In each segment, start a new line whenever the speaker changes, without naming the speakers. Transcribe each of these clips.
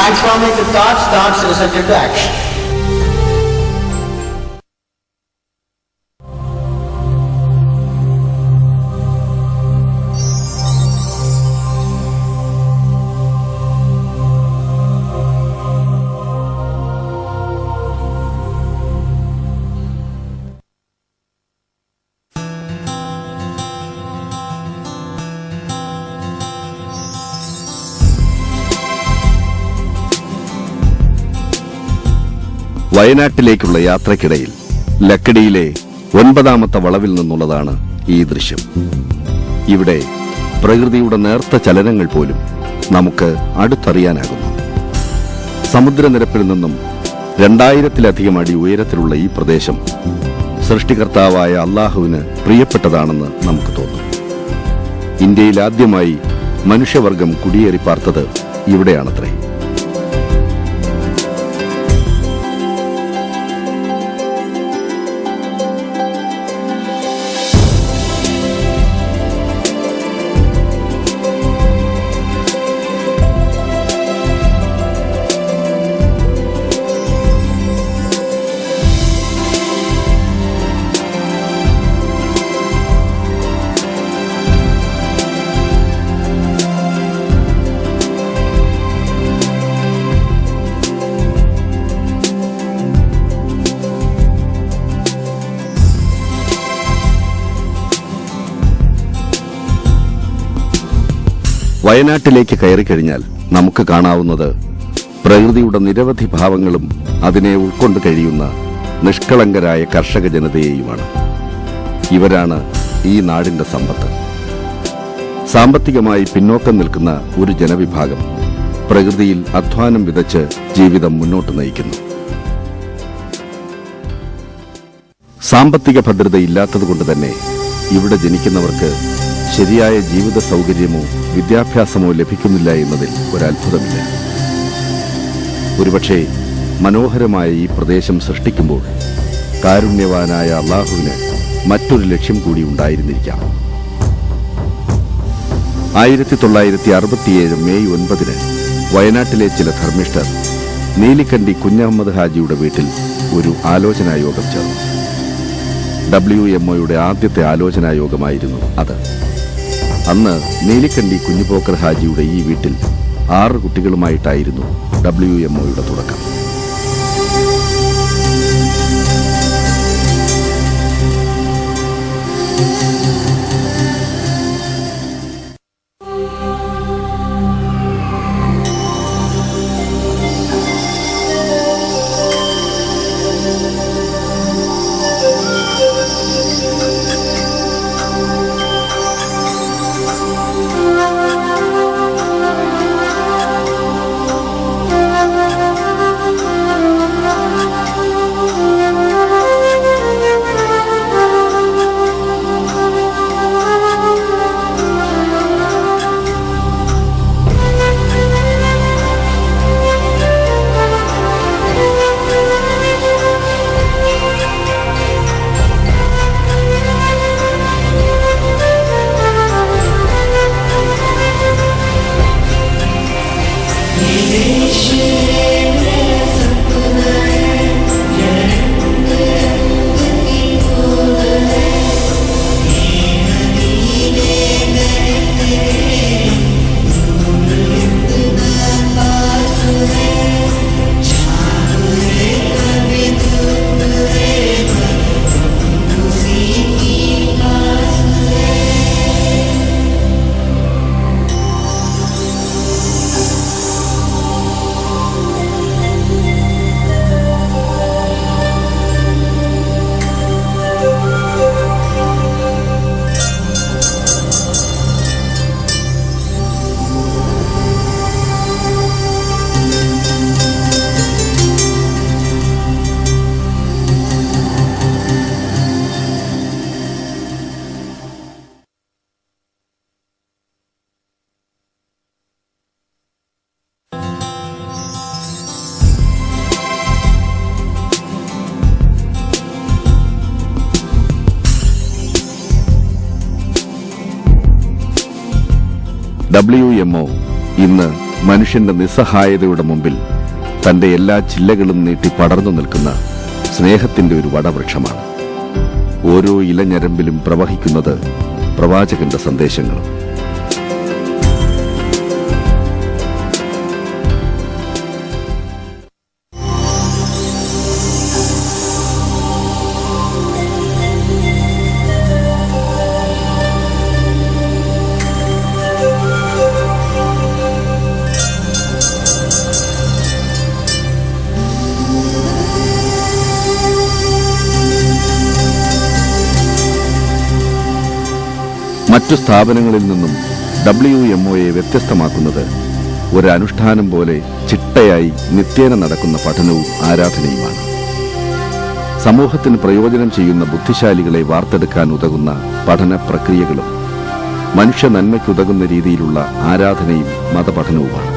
Transforming the thoughts result into action.
വയനാട്ടിലേക്കുള്ള യാത്രക്കിടയിൽ ലക്കിടിയിലെ 9ാമത്തെ വളവിൽ നിന്നുള്ളതാണ് ഈ ദൃശ്യം. ഇവിടെ പ്രകൃതിയുടെ നേർത്ത ചലനങ്ങൾ പോലും നമുക്ക് അടുത്തറിയാനാകുന്നു. സമുദ്രനിരപ്പിൽ നിന്നും 2000-ലധികം അടി ഉയരത്തിലുള്ള ഈ പ്രദേശം സൃഷ്ടികർത്താവായ അല്ലാഹുവിന് പ്രിയപ്പെട്ടതാണെന്ന് നമുക്ക് തോന്നും. ഇന്ത്യയിൽ ആദ്യമായി മനുഷ്യവർഗം കുടിയേറി പാർത്തത് ഇവിടെയാണത്രേ. വയനാട്ടിലേക്ക് കയറിക്കഴിഞ്ഞാൽ നമുക്ക് കാണാവുന്നത് പ്രകൃതിയുടെ നിരവധി ഭാവങ്ങളും അതിനെ ഉൾക്കൊണ്ട് കഴിയുന്ന നിഷ്കളങ്കരായ കർഷക ജനതയെയുമാണ്. ഇവരാണ് ഈ നാടിന്റെ സമ്പത്ത്. സാമ്പത്തികമായി പിന്നോക്കം നിൽക്കുന്ന ഒരു ജനവിഭാഗം പ്രകൃതിയിൽ അധ്വാനം വിതച്ച് ജീവിതം മുന്നോട്ട് നയിക്കുന്നു. സാമ്പത്തിക ഭദ്രതയില്ലാത്തതുകൊണ്ട് തന്നെ ഇവിടെ ജനിക്കുന്നവർക്ക് ശരിയായ ജീവിത സൗകര്യമോ വിദ്യാഭ്യാസമോ ലഭിക്കുന്നില്ല എന്നതിൽ ഒരത്ഭുതമില്ല. ഒരുപക്ഷെ മനോഹരമായ ഈ പ്രദേശം സൃഷ്ടിക്കുമ്പോൾ കാരുണ്യവാനായ അല്ലാഹുവിന് മറ്റൊരു ലക്ഷ്യം കൂടി ഉണ്ടായിരുന്നിരിക്കാം. 1967 മെയ് 9 വയനാട്ടിലെ ചില ധർമ്മിഷ്ഠർ നീലിക്കണ്ടി കുഞ്ഞഹമ്മദ് ഹാജിയുടെ വീട്ടിൽ ഒരു ആലോചനായോഗം ചേർന്നു. WMOയുടെ ആദ്യത്തെ ആലോചനായോഗമായിരുന്നു അത്. അന്ന് നീലിക്കണ്ടി കുഞ്ഞുപോക്കർ ഹാജിയുടെ ഈ വീട്ടിൽ 6 കുട്ടികളുമായിട്ടായിരുന്നു WMOയുടെ തുടക്കം. WMO ഇന്ന് മനുഷ്യന്റെ നിസ്സഹായതയുടെ മുമ്പിൽ തന്റെ എല്ലാ ചില്ലകളും നീട്ടി പടർന്നു നിൽക്കുന്ന സ്നേഹത്തിന്റെ ഒരു വടവൃക്ഷമാണ്. ഓരോ ഇലഞ്ഞരമ്പിലും പ്രവഹിക്കുന്നത് പ്രവാചകന്റെ സന്ദേശങ്ങളും. മറ്റു സ്ഥാപനങ്ങളിൽ നിന്നും WMOയെ വ്യത്യസ്തമാക്കുന്നത് ഒരനുഷ്ഠാനം പോലെ ചിട്ടയായി നിത്യേന നടക്കുന്ന പഠനവും ആരാധനയുമാണ്. സമൂഹത്തിന് പ്രയോജനം ചെയ്യുന്ന ബുദ്ധിശാലികളെ വാർത്തെടുക്കാൻ ഉതകുന്ന പഠന പ്രക്രിയകളും മനുഷ്യ നന്മയ്ക്കുതകുന്ന രീതിയിലുള്ള ആരാധനയും മതപഠനവുമാണ്.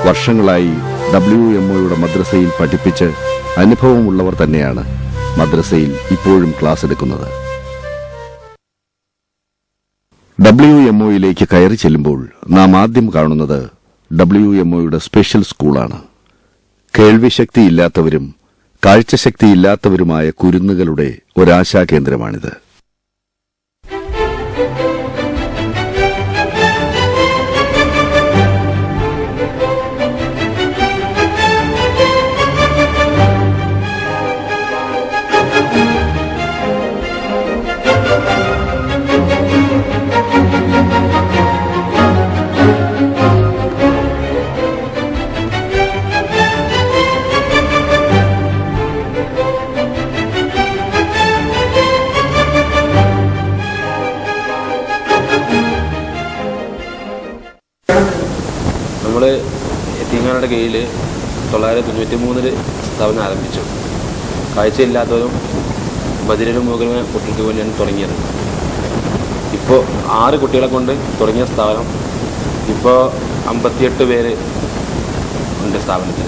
വർഷങ്ങളായി WMOയുടെ മദ്രസയിൽ പഠിപ്പിച്ച് അനുഭവമുള്ളവർ തന്നെയാണ് മദ്രസയിൽ ഇപ്പോഴും ക്ലാസ് എടുക്കുന്നത്. WMOയിലേക്ക് കയറി ചെല്ലുമ്പോൾ നാം ആദ്യം കാണുന്നത് WMOയുടെ സ്പെഷ്യൽ സ്കൂളാണ്. കേൾവിശക്തിയില്ലാത്തവരും കാഴ്ചശക്തിയില്ലാത്തവരുമായ കുരുന്നുകളുടെ ഒരാശാകേന്ദ്രമാണിത്.
നമ്മൾ യതീംഖാനയുടെ കീഴിൽ 1993 സ്ഥാപനം ആരംഭിച്ചു. കാഴ്ചയില്ലാത്തവരും ബധിരരും മൂകരുമായ കുട്ടികൾക്ക് വേണ്ടിയാണ് തുടങ്ങിയത്. ഇപ്പോൾ 6 കുട്ടികളെ കൊണ്ട് തുടങ്ങിയ സ്ഥാപനം ഇപ്പോൾ 58 പേര് ഉണ്ട് സ്ഥാപനത്തിൽ.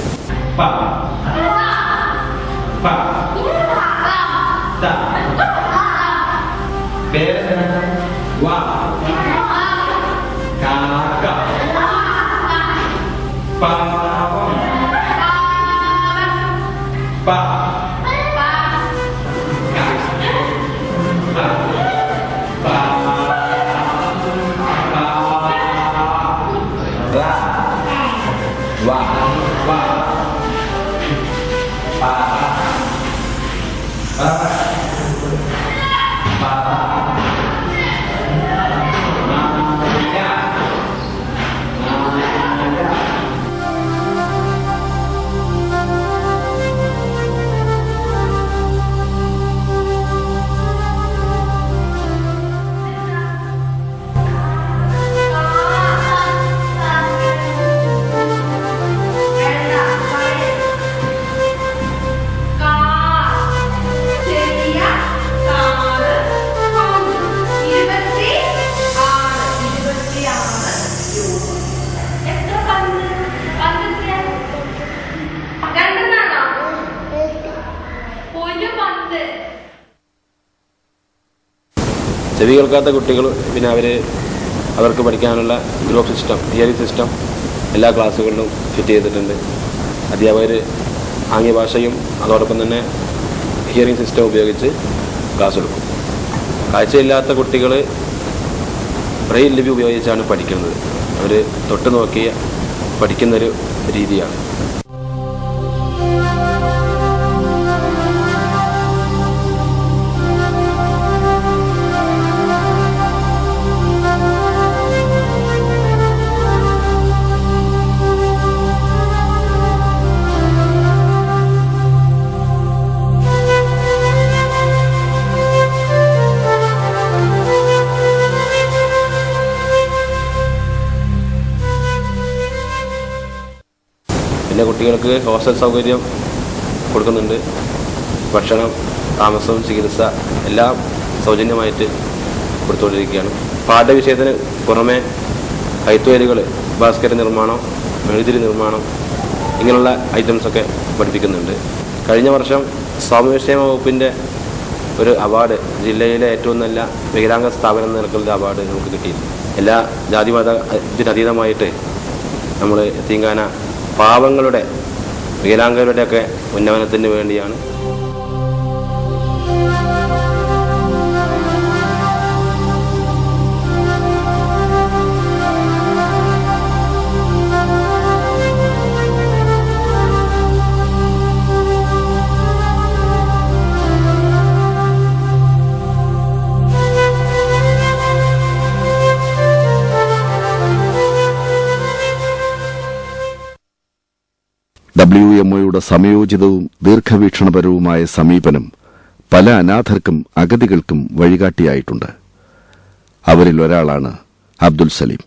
ചെവി കേൾക്കാത്ത കുട്ടികൾ പിന്നെ അവർക്ക് പഠിക്കാനുള്ള ഗ്രൂപ്പ് സിസ്റ്റം, തിയറി സിസ്റ്റം എല്ലാ ക്ലാസ്സുകളിലും ഫിറ്റ് ചെയ്തിട്ടുണ്ട്. അധ്യാപകർ ആംഗ്യഭാഷയും അതോടൊപ്പം തന്നെ ഹിയറിംഗ് സിസ്റ്റം ഉപയോഗിച്ച് ക്ലാസ് എടുക്കും. കാഴ്ചയില്ലാത്ത കുട്ടികൾ ബ്രെയിൽ ലിപി ഉപയോഗിച്ചാണ് പഠിക്കുന്നത്. അവർ തൊട്ട് നോക്കി പഠിക്കുന്നൊരു രീതിയാണ്. പിന്നെ കുട്ടികൾക്ക് ഹോസ്റ്റൽ സൗകര്യം കൊടുക്കുന്നുണ്ട്. ഭക്ഷണം, താമസം, ചികിത്സ എല്ലാം സൗജന്യമായിട്ട് കൊടുത്തുകൊണ്ടിരിക്കുകയാണ്. പാഠ്യവിഷയത്തിന് പുറമെ കൈത്തൊഴിലുകൾ, ബാസ്ക്കറ്റ് നിർമ്മാണം, മെഴുതിരി നിർമ്മാണം ഇങ്ങനെയുള്ള ഐറ്റംസൊക്കെ പഠിപ്പിക്കുന്നുണ്ട്. കഴിഞ്ഞ വർഷം സാമൂഹ്യക്ഷേമ വകുപ്പിൻ്റെ ഒരു അവാർഡ്, ജില്ലയിലെ ഏറ്റവും നല്ല വികലാംഗ സ്ഥാപനം എന്ന നിലക്കുള്ള അവാർഡ് നമുക്ക് കിട്ടി. എല്ലാ ജാതിമത ഇതിനതീതമായിട്ട് നമ്മൾ യതീംഖാന പാവങ്ങളുടെ വികലാംഗരുടെയൊക്കെ ഉന്നമനത്തിന് വേണ്ടിയാണ്.
WMOയുടെ സമയോചിതവും ദീർഘവീക്ഷണപരവുമായ സമീപനം പല അനാഥർക്കും അഗതികൾക്കും വഴികാട്ടിയായിട്ടുണ്ട്. അവരിൽ ഒരാളാണ് അബ്ദുൽ സലീം.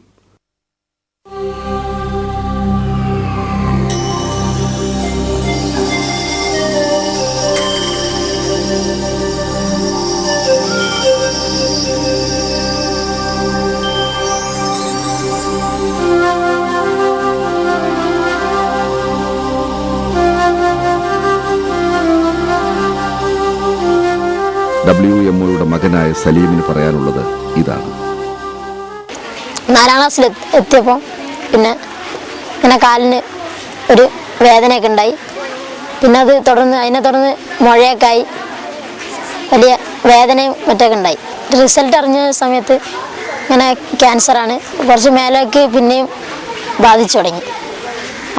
WMOയുടെ മകനായ സലീമിന് പറയാനുള്ളത് ഇതാണ്.
4ാം ക്ലാസ്സിൽ എത്തിയപ്പോൾ പിന്നെ ഇങ്ങനെ കാലിന് ഒരു വേദനയൊക്കെ ഉണ്ടായി. പിന്നെ അതിനെ തുടർന്ന് മുഴയൊക്കെ ആയി, വലിയ വേദനയും മറ്റൊക്കെ ഉണ്ടായി. റിസൾട്ട് അറിഞ്ഞ സമയത്ത് ഇങ്ങനെ ക്യാൻസറാണ്, കുറച്ച് മേലേക്ക് പിന്നെയും ബാധിച്ചു തുടങ്ങി.